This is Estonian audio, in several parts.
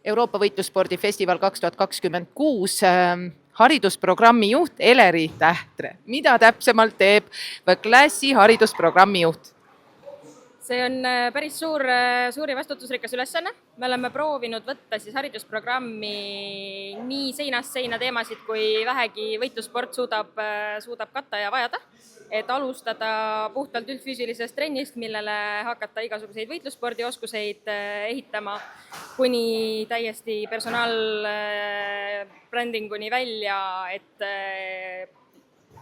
Euroopa võitlusspordifestival 2026 haridusprogrammi juht Eleri Tähtre. Mida täpsemalt teeb klassi haridusprogrammi juht? See on päris suur ja vastutusrikas ülesanne. Me oleme proovinud võtta siis haridusprogrammi nii seinast seina teemasid, kui vähegi võitlussport suudab katta ja vajada. Et alustada puhtalt üldfüüsilisest trennist, millele hakata igasuguseid võitlusspordioskuseid ehitama, kuni täiesti personaalbrändinguni välja, et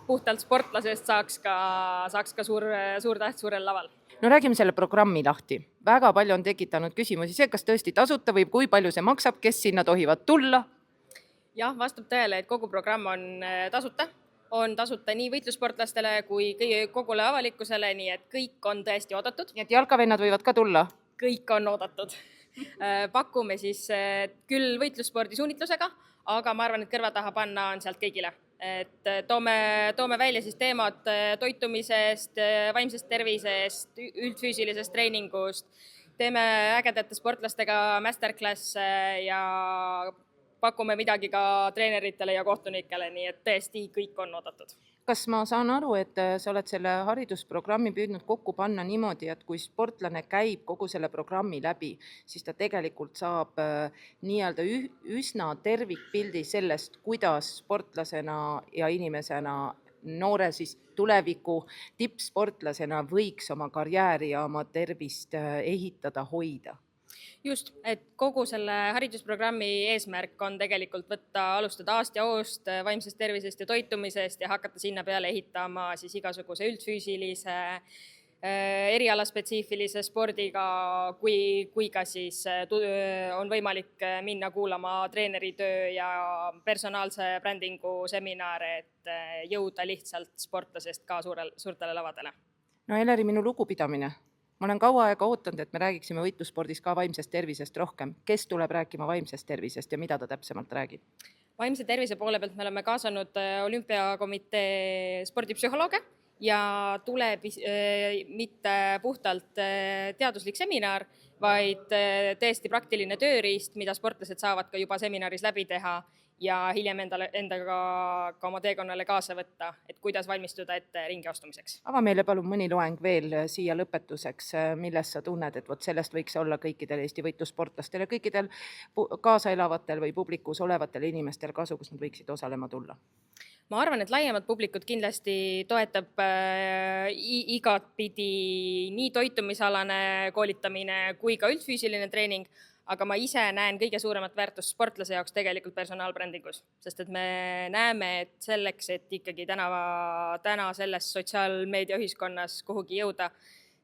puhtalt sportlasest saaks ka suur täht suurel laval. No räägime selle programmi lahti. Väga palju on tekitanud küsimusi see, kas tõesti tasuta või kui palju see maksab, kes sinna tohivad tulla? Jah, vastab tõele, et kogu programm on tasuta. On tasuta nii võitlussportlastele kui kogule avalikkusele, nii et kõik on tõesti oodatud. Nii et jalkavennad võivad ka tulla? Kõik on oodatud. Pakume siis küll võitlusspordi suunitlusega, aga ma arvan, et kõrva taha panna on sealt kõigile. Et toome välja siis teemad toitumisest, vaimsest tervisest, üldfüüsilisest treeningust, teeme ägedate sportlastega masterclasse ja pakume midagi ka treeneritele ja kohtunikele, nii et tõesti kõik on oodatud. Kas ma saan aru, et sa oled selle haridusprogrammi püüdnud kokku panna niimoodi, et kui sportlane käib kogu selle programmi läbi, siis ta tegelikult saab nii-öelda üsna tervikpildi sellest, kuidas sportlasena ja inimesena, noore siis tuleviku tippsportlasena võiks oma karjääri ja oma tervist ehitada, hoida? Just, et kogu selle haridusprogrammi eesmärk on tegelikult alustada aast ja oost vaimsest tervisest ja toitumisest ja hakata sinna peale ehitama siis igasuguse üldfüüsilise, erialaspetsiifilise spordiga, kui ka siis on võimalik minna kuulama treeneritöö ja personaalse brändingu seminare, et jõuda lihtsalt sportlasest ka suurtele lavadele. No Eleri, minu lugupidamine. Ma olen kaua aega ootanud, et me räägiksime võitlusspordis ka vaimsest tervisest rohkem. Kes tuleb rääkima vaimsest tervisest ja mida ta täpsemalt räägib? Vaimse tervise poole pealt me oleme kaasanud olümpiakomitee spordipsühholooge ja tuleb mitte puhtalt teaduslik seminar, vaid tõesti praktiline tööriist, mida sportlased saavad ka juba seminaris läbi teha ja hiljem endaga ka oma teekonnale kaasa võtta, et kuidas valmistuda ette ringi astumiseks. Ava meile palun mõni loeng veel siia lõpetuseks, milles sa tunned, et sellest võiks olla kõikidel Eesti võitlussportlastele, kõikidel kaasaelavatel või publikus olevatel inimestel kasu, kus nad võiksid osalema tulla? Ma arvan, et laiemad publikud kindlasti toetab igatpidi nii toitumisalane koolitamine kui ka üldfüüsiline treening, aga ma ise näen kõige suuremat väärtust sportlase jaoks tegelikult personaalbrändingus, sest et me näeme, et selleks, et ikkagi täna selles sotsiaalmeedia ühiskonnas kuhugi jõuda,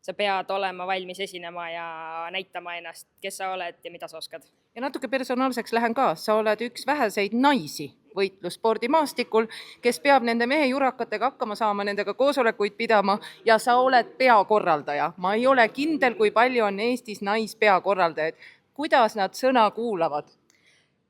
sa pead olema valmis esinema ja näitama ennast, kes sa oled ja mida sa oskad. Ja natuke personaalseks lähen ka, sa oled üks väheseid naisi võitlusspordimaastikul, kes peab nende mehe jurakatega hakkama saama, nendega koosolekuid pidama ja sa oled peakorraldaja. Ma ei ole kindel, kui palju on Eestis naispeakorraldajaid. Kuidas nad sõna kuulavad?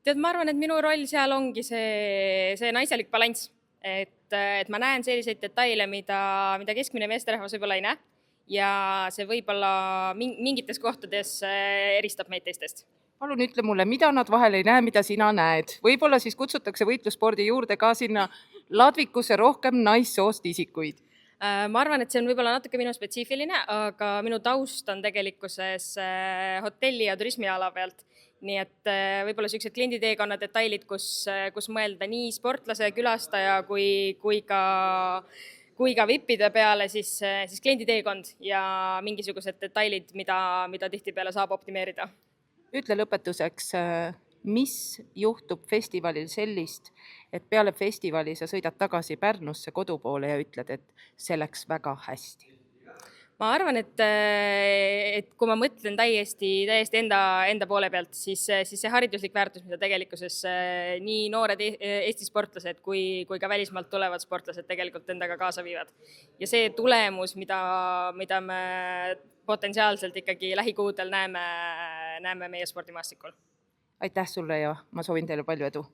Tead, ma arvan, et minu roll seal ongi see naiselik balanss, et ma näen selliseid detaile, mida keskmine meesterahvas võib-olla ei näe ja see võib-olla mingites kohtades eristab meid teistest. Palun ütle mulle, mida nad vahel ei näe, mida sina näed? Võib-olla siis kutsutakse võitlusspordi juurde ka sinna ladvikusse rohkem naissoost isikuid. Ma arvan, et see on võib-olla natuke minu spetsiifiline, aga minu taust on tegelikkuses hotelli ja turismiala pealt. Nii et võib-olla sellised klienditeekonna detailid, kus mõelda nii sportlase, külastaja kui ka vippide peale, siis klienditeekond ja mingisugused detailid, mida tihtipeale saab optimeerida. Ütle lõpetuseks, mis juhtub festivalil sellist, et peale festivali sa sõidad tagasi Pärnusse kodupoole ja ütled, et see läks väga hästi? Ma arvan, et kui ma mõtlen täiesti enda poole pealt, siis see hariduslik väärtus, mida tegelikkuses nii noored Eesti sportlased kui ka välismaalt tulevad sportlased tegelikult endaga kaasa viivad. Ja see tulemus, mida me potentsiaalselt ikkagi lähikuudel näeme meie spordimaastikul. Aitäh sulle ja ma soovin teile palju edu!